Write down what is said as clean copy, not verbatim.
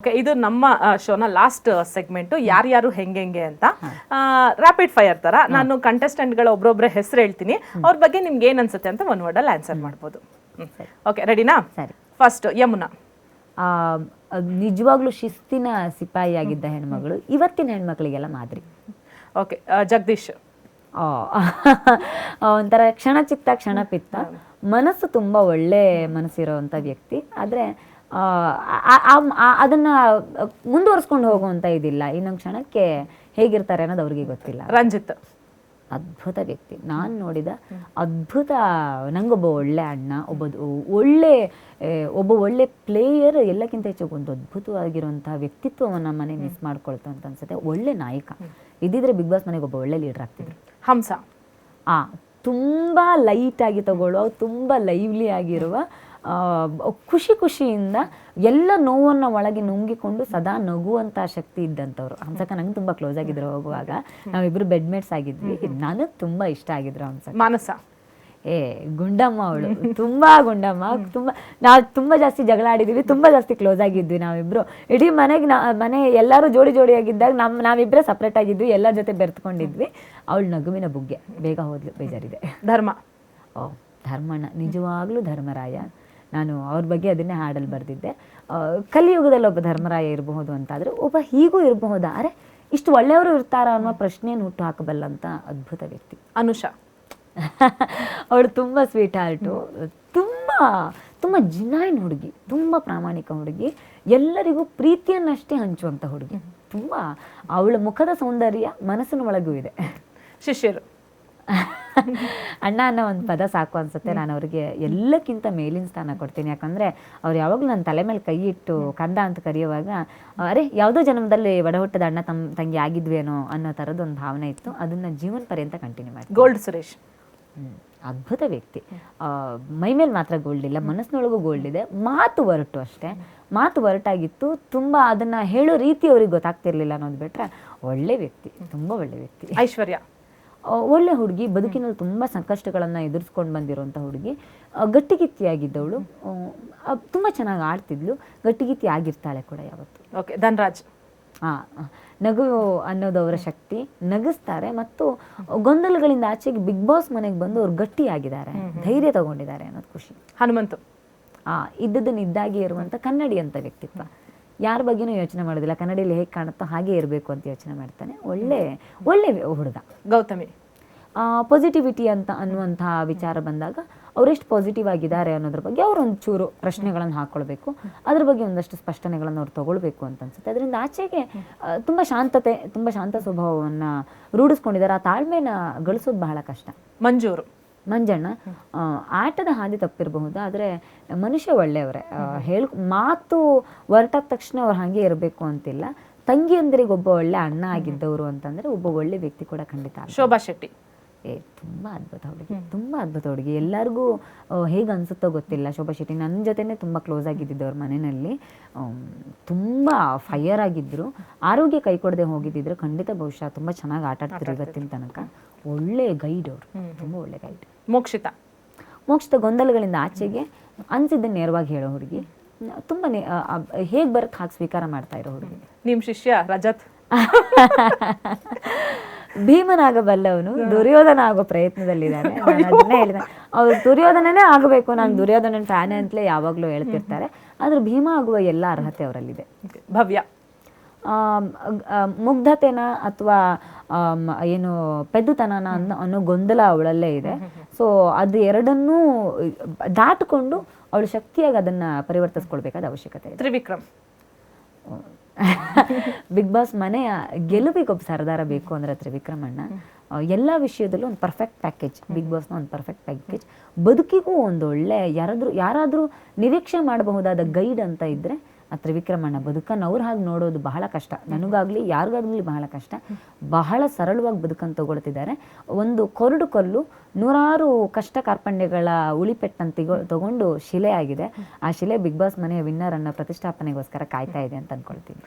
Okay, ಇದು ನಮ್ಮ ಶೋನ last segment ಯಾರ್ಯಾರು ಹೆಂಗೆ ಅಂತ ರ್ಯಾಪಿಡ್ ಫೈರ್ ತರ ನಾನು ಕಂಟೆಸ್ಟೆಂಟ್ಗಳ ಒಬ್ರೊಬ್ರ ಹೆಸರು ಹೇಳ್ತೀನಿ. ಅವ್ರ ಬಗ್ಗೆ ನಿಮ್ಗೆ ಏನ್ ಅನ್ಸುತ್ತೆ ಅಂತ ಒನ್ ವರ್ಡ್ ಅಲ್ಲಿ ಆನ್ಸರ್ ಮಾಡ್ಬೋದು. ಓಕೆ, ರೆಡಿನಾ? ಸರಿ. ಫಸ್ಟ್ ಯಮುನಾ. ನಿಜವಾಗ್ಲೂ ಶಿಸ್ತಿನ ಸಿಪಾಯಿ ಆಗಿದ್ದ ಹೆಣ್ಮಗಳು, ಇವತ್ತಿನ ಹೆಣ್ಮಕ್ಳಿಗೆಲ್ಲ ಮಾದರಿ. ಓಕೆ, ಜಗದೀಶ್. ಒಂಥರ ಕ್ಷಣಚಿತ್ತ ಕ್ಷಣಪಿತ್ತ, ಮನಸ್ಸು ತುಂಬಾ ಒಳ್ಳೆ ಮನಸ್ಸಿರೋವಂಥ ವ್ಯಕ್ತಿ. ಆದರೆ ಅದನ್ನ ಮುಂದುವರ್ಸ್ಕೊಂಡು ಹೋಗುವಂತ ಇದಿಲ್ಲ. ಇನ್ನೊಂದು ಕ್ಷಣಕ್ಕೆ ಹೇಗಿರ್ತಾರೆ ಅನ್ನೋದು ಅವ್ರಿಗೆ ಗೊತ್ತಿಲ್ಲ. ರಂಜಿತ್. ಅದ್ಭುತ ವ್ಯಕ್ತಿ, ನಾನು ನೋಡಿದ ಅದ್ಭುತ. ನಂಗೊಬ್ಬ ಒಳ್ಳೆ ಅಣ್ಣ, ಒಬ್ಬ ಒಳ್ಳೆ ಪ್ಲೇಯರ್, ಎಲ್ಲಕ್ಕಿಂತ ಹೆಚ್ಚು ಒಂದು ಅದ್ಭುತವಾಗಿರುವಂತಹ ವ್ಯಕ್ತಿತ್ವವನ್ನು ಮನೆ ಮಿಸ್ ಮಾಡ್ಕೊಳ್ತಾ ಅಂತ ಅನ್ಸುತ್ತೆ. ಒಳ್ಳೆ ನಾಯಕ ಇದ್ದಿದ್ರೆ ಬಿಗ್ ಬಾಸ್ ಮನೆಗೆ ಒಬ್ಬ ಒಳ್ಳೆ ಲೀಡರ್ ಆಗ್ತಿದ್ರು. ಹಂಸ. ತುಂಬ ಲೈಟ್ ಆಗಿ ತಗೊಳ್ಳೋ, ತುಂಬ ಲೈವ್ಲಿ ಆಗಿರುವ, ಖುಷಿಯಿಂದ ಎಲ್ಲ ನೋವನ್ನು ಒಳಗೆ ನುಂಗಿಕೊಂಡು ಸದಾ ನಗುವಂಥ ಶಕ್ತಿ ಇದ್ದಂಥವ್ರು. ಹಂಸಕ ನಂಗೆ ತುಂಬ ಕ್ಲೋಸ್ ಆಗಿದ್ರು. ಹೋಗುವಾಗ ನಾವಿಬ್ರು ಬೆಡ್ಮೇಟ್ಸ್ ಆಗಿದ್ವಿ. ನನಗೆ ತುಂಬ ಇಷ್ಟ ಆಗಿದ್ರು ಹಂಸಕ. ಮಾನಸ. ಗುಂಡಮ್ಮ, ಅವಳು ತುಂಬಾ ಗುಂಡಮ್ಮ. ನಾವು ತುಂಬ ಜಾಸ್ತಿ ಜಗಳ ಆಡಿದ್ದೀವಿ, ತುಂಬ ಜಾಸ್ತಿ ಕ್ಲೋಸ್ ಆಗಿದ್ವಿ ನಾವಿಬ್ರು. ಇಡೀ ಮನೆ ಎಲ್ಲರೂ ಜೋಡಿ ಆಗಿದ್ದಾಗ ನಾವಿಬ್ಬರೇ ಸಪ್ರೇಟ್ ಆಗಿದ್ವಿ, ಎಲ್ಲರ ಜೊತೆ ಬೆರೆತ್ಕೊಂಡಿದ್ವಿ. ಅವಳು ನಗುವಿನ ಬುಗ್ಗೆ. ಬೇಗ ಹೋದ್ಲು, ಬೇಜಾರಿದೆ. ಧರ್ಮ. ಧರ್ಮಣ್ಣ ನಿಜವಾಗ್ಲೂ ಧರ್ಮರಾಯ. ನಾನು ಅವ್ರ ಬಗ್ಗೆ ಅದನ್ನೇ ಹಾಡಲ್ಲಿ ಬರೆದಿದ್ದೆ. ಕಲಿಯುಗದಲ್ಲಿ ಒಬ್ಬ ಧರ್ಮರಾಯ ಇರಬಹುದು ಅಂತಾದರೆ ಒಬ್ಬ ಹೀಗೂ ಇರಬಹುದಾ, ಅರೆ ಇಷ್ಟು ಒಳ್ಳೆಯವರು ಇರ್ತಾರ ಅನ್ನೋ ಪ್ರಶ್ನೆಯನ್ನು ಹುಟ್ಟು ಹಾಕಬಲ್ಲಂತ ಅದ್ಭುತ ವ್ಯಕ್ತಿ. ಅನುಷಾ. ಅವಳು ತುಂಬ ಸ್ವೀಟ್ ಹಾರ್ಟು, ತುಂಬ ಜಿನಾಯಿನ್ ಹುಡುಗಿ, ತುಂಬ ಪ್ರಾಮಾಣಿಕ ಹುಡುಗಿ, ಎಲ್ಲರಿಗೂ ಪ್ರೀತಿಯನ್ನಷ್ಟೇ ಹಂಚುವಂಥ ಹುಡುಗಿ. ತುಂಬ ಅವಳ ಮುಖದ ಸೌಂದರ್ಯ ಮನಸ್ಸಿನ ಒಳಗೂ ಇದೆ. ಶಿಷ್ಯರು. ಅಣ್ಣ ಅನ್ನೋ ಒಂದು ಪದ ಸಾಕು ಅನ್ಸುತ್ತೆ. ನಾನು ಅವ್ರಿಗೆ ಎಲ್ಲಕ್ಕಿಂತ ಮೇಲಿನ ಸ್ಥಾನ ಕೊಡ್ತೀನಿ. ಯಾಕಂದರೆ ಅವ್ರು ಯಾವಾಗಲೂ ನನ್ನ ತಲೆ ಮೇಲೆ ಕೈ ಇಟ್ಟು ಕಂದ ಅಂತ ಕರೆಯುವಾಗ, ಅರೆ ಯಾವುದೋ ಜನ್ಮದಲ್ಲಿ ಒಡಹುಟ್ಟದ ಅಣ್ಣ ತಂಗಿ ಆಗಿದ್ವೇನೋ ಅನ್ನೋ ಥರದೊಂದು ಭಾವನೆ ಇತ್ತು. ಅದನ್ನು ಜೀವನ ಪರ್ಯಂತ ಕಂಟಿನ್ಯೂ ಮಾಡಿ. ಗೋಲ್ಡ್ ಸುರೇಶ್. ಅದ್ಭುತ ವ್ಯಕ್ತಿ. ಮೈ ಮೇಲೆ ಮಾತ್ರ ಗೋಲ್ಡ್ ಇಲ್ಲ, ಮನಸ್ಸಿನೊಳಗೂ ಗೋಲ್ಡ್ ಇದೆ. ಮಾತು ಒರಟು ಅಷ್ಟೇ, ಮಾತು ಒರಟಾಗಿತ್ತು. ತುಂಬ ಅದನ್ನು ಹೇಳೋ ರೀತಿ ಅವ್ರಿಗೆ ಗೊತ್ತಾಗ್ತಿರ್ಲಿಲ್ಲ ಅನ್ನೋದು ಬಿಟ್ಟರೆ ಒಳ್ಳೆ ವ್ಯಕ್ತಿ, ತುಂಬ ಒಳ್ಳೆ ವ್ಯಕ್ತಿ. ಐಶ್ವರ್ಯ. ಒಳ್ಳೆ ಹುಡುಗಿ, ಬದುಕಿನಲ್ಲಿ ತುಂಬ ಸಂಕಷ್ಟಗಳನ್ನು ಎದುರಿಸ್ಕೊಂಡು ಬಂದಿರೋಂಥ ಹುಡುಗಿ, ಗಟ್ಟಿಗಿತ್ತಿಯಾಗಿದ್ದವಳು, ತುಂಬ ಚೆನ್ನಾಗಿ ಆಡ್ತಿದ್ಲು, ಗಟ್ಟಿಗಿತ್ತಿ ಆಗಿರ್ತಾಳೆ ಕೂಡ ಯಾವತ್ತು. ಓಕೆ, ಧನ್ರಾಜ್. ನಗು ಅನ್ನೋದು ಅವರ ಶಕ್ತಿ. ನಗಿಸ್ತಾರೆ ಮತ್ತು ಗೊಂದಲಗಳಿಂದ ಆಚೆಗೆ ಬಿಗ್ ಬಾಸ್ ಮನೆಗೆ ಬಂದು ಅವ್ರು ಗಟ್ಟಿಯಾಗಿದ್ದಾರೆ, ಧೈರ್ಯ ತಗೊಂಡಿದ್ದಾರೆ ಅನ್ನೋದು ಖುಷಿ. ಹನುಮಂತು. ಇದ್ದದನ್ನು ಇದ್ದಾಗೆ ಇರುವಂಥ ಕನ್ನಡಿ ಅಂತ ವ್ಯಕ್ತಿತ್ವ. ಯಾರ ಬಗ್ಗೆನೂ ಯೋಚನೆ ಮಾಡೋದಿಲ್ಲ, ಕನ್ನಡಿಯಲ್ಲಿ ಹೇಗೆ ಕಾಣುತ್ತೋ ಹಾಗೆ ಇರಬೇಕು ಅಂತ ಯೋಚನೆ ಮಾಡ್ತಾನೆ. ಒಳ್ಳೆ ಹುಡುಗ. ಗೌತಮಿ. ಪಾಸಿಟಿವಿಟಿ ಅನ್ನುವಂಥ ವಿಚಾರ ಬಂದಾಗ ಅವರೆಷ್ಟು ಪಾಸಿಟಿವ್ ಆಗಿದ್ದಾರೆ ಅನ್ನೋದ್ರ ಬಗ್ಗೆ ಅವ್ರು ಒಂಚೂರು ಪ್ರಶ್ನೆಗಳನ್ನು ಹಾಕ್ಕೊಳ್ಬೇಕು. ಅದ್ರ ಬಗ್ಗೆ ಒಂದಷ್ಟು ಸ್ಪಷ್ಟನೆಗಳನ್ನು ಅವ್ರು ತಗೊಳ್ಬೇಕು ಅಂತ ಅನ್ಸುತ್ತೆ. ಅದರಿಂದ ಆಚೆಗೆ ತುಂಬ ಶಾಂತ ಸ್ವಭಾವವನ್ನು ರೂಢಿಸ್ಕೊಂಡಿದ್ದಾರೆ. ಆ ತಾಳ್ಮೆನ ಗಳಿಸೋದು ಬಹಳ ಕಷ್ಟ. ಮಂಜಣ್ಣ ಆಟದ ಹಾದಿ ತಪ್ಪಿರಬಹುದು, ಆದರೆ ಮನುಷ್ಯ ಒಳ್ಳೆಯವರೇ. ಮಾತು ಹೊರಟಾದ ತಕ್ಷಣ ಅವ್ರು ಹಾಗೆ ಇರಬೇಕು ಅಂತಿಲ್ಲ. ತಂಗಿಯಂದ್ರಿಗೆ ಒಬ್ಬ ಒಳ್ಳೆ ಅಣ್ಣ ಆಗಿದ್ದವರು ಅಂತಂದರೆ ಒಬ್ಬ ಒಳ್ಳೆ ವ್ಯಕ್ತಿ ಕೂಡ ಖಂಡಿತ. ಶೋಭಾ ಶೆಟ್ಟಿ. ತುಂಬ ಅದ್ಭುತ ಹುಡುಗಿ. ಎಲ್ಲರಿಗೂ ಹೇಗೆ ಅನಿಸುತ್ತೋ ಗೊತ್ತಿಲ್ಲ. ಶೋಭಾ ಶೆಟ್ಟಿ ನನ್ನ ಜೊತೆನೇ ತುಂಬ ಕ್ಲೋಸ್ ಆಗಿದ್ದಿದ್ದು ಅವ್ರ ಮನೆಯಲ್ಲಿ. ತುಂಬ ಫೈಯರ್ ಆಗಿದ್ದರು. ಆರೋಗ್ಯ ಕೈ ಕೊಡದೆ ಹೋಗಿದ್ದಿದ್ರು ಖಂಡಿತ ಬಹುಶಃ ತುಂಬ ಚೆನ್ನಾಗಿ ಆಟ ಆಡ್ತಿದ್ರು ಇವತ್ತಿನ ತನಕ. ಒಳ್ಳೆ ಗೈಡ್ ಅವರು, ತುಂಬ ಒಳ್ಳೆ ಗೈಡ್. ಮೋಕ್ಷಿತ ಗೊಂದಲಗಳಿಂದ ಆಚೆಗೆ ಅನ್ಸಿದ್ದನ್ನು ನೇರವಾಗಿ ಹೇಳೋ ಹುಡುಗಿ. ತುಂಬ ಹೇಗೆ ಬರುತ್ತೆ ಹಾಗೆ ಸ್ವೀಕಾರ ಮಾಡ್ತಾ ಇರೋ ಹುಡುಗಿ. ನಿಮ್ಮ ಶಿಷ್ಯ ರಜತ್. ಭೀಮನಾಗಬಲ್ಲವನು, ದುರ್ಯೋಧನ ಆಗೋ ಪ್ರಯತ್ನದಲ್ಲಿದ್ದಾನೆ. ನಾನು ಅದನ್ನೇ ಹೇಳಿದೆ, ಅವ್ರು ದುರ್ಯೋಧನನೇ ಆಗಬೇಕು, ನಾನು ದುರ್ಯೋಧನನ ಫ್ಯಾನ್ ಅಂತಲೇ ಯಾವಾಗಲೂ ಹೇಳ್ತಿರ್ತಾರೆ. ಆದರೆ ಭೀಮ ಆಗುವ ಎಲ್ಲ ಅರ್ಹತೆ ಅವರಲ್ಲಿದೆ. ಭವ್ಯ. ಮುಗ್ಧತೆನ ಅಥವಾ ಏನು ಪೆದ್ದುತನನ ಅನ್ನೋ ಗೊಂದಲ ಅವಳಲ್ಲೇ ಇದೆ. ಸೊ ಅದು ಎರಡನ್ನೂ ದಾಟಿಕೊಂಡು ಅವಳು ಶಕ್ತಿಯಾಗಿ ಅದನ್ನು ಪರಿವರ್ತಿಸ್ಕೊಳ್ಬೇಕಾದ ಅವಶ್ಯಕತೆ ಇದೆ. ತ್ರಿವಿಕ್ರಮ್. ಬಿಗ್ ಬಾಸ್ ಮನೆಯ ಗೆಲುವಿಗೆ ಒಬ್ಬ ಸರ್ದಾರ ಬೇಕು ಅಂದರೆ ತ್ರಿವಿಕ್ರಮಣ್ಣ. ಎಲ್ಲ ವಿಷಯದಲ್ಲೂ ಒಂದು ಪರ್ಫೆಕ್ಟ್ ಪ್ಯಾಕೇಜ್. ಬಿಗ್ ಬಾಸ್ನ ಒಂದು ಪರ್ಫೆಕ್ಟ್ ಪ್ಯಾಕೇಜ್. ಬದುಕಿಗೂ ಒಂದು ಒಳ್ಳೆ ಯಾರಾದರೂ ನಿರೀಕ್ಷೆ ಮಾಡಬಹುದಾದ ಗೈಡ್ ಅಂತ ಇದ್ದರೆ ಆ ತ್ರಿವಿಕ್ರಮಣ್ಣ. ಬದುಕನ್ನು ಅವ್ರು ಹಾಗೆ ನೋಡೋದು ಬಹಳ ಕಷ್ಟ, ನನಗಾಗಲಿ ಯಾರಿಗಾಗಲಿ ಬಹಳ ಕಷ್ಟ. ಬಹಳ ಸರಳವಾಗಿ ಬದುಕನ್ನು ತಗೊಳ್ತಿದ್ದಾರೆ. ಒಂದು ಕೊರಡು ಕಲ್ಲು ನೂರಾರು ಕಷ್ಟ ಕಾರ್ಪಣ್ಯಗಳ ಉಳಿಪೆಟ್ಟನ್ನು ತಗೊಂಡು ಶಿಲೆ ಆಗಿದೆ. ಆ ಶಿಲೆ ಬಿಗ್ ಬಾಸ್ ಮನೆಯ ವಿನ್ನರ್ ಅನ್ನೋ ಪ್ರತಿಷ್ಠಾಪನೆಗೋಸ್ಕರ ಕಾಯ್ತಾ ಇದೆ ಅಂತ ಅಂದ್ಕೊಳ್ತೀನಿ.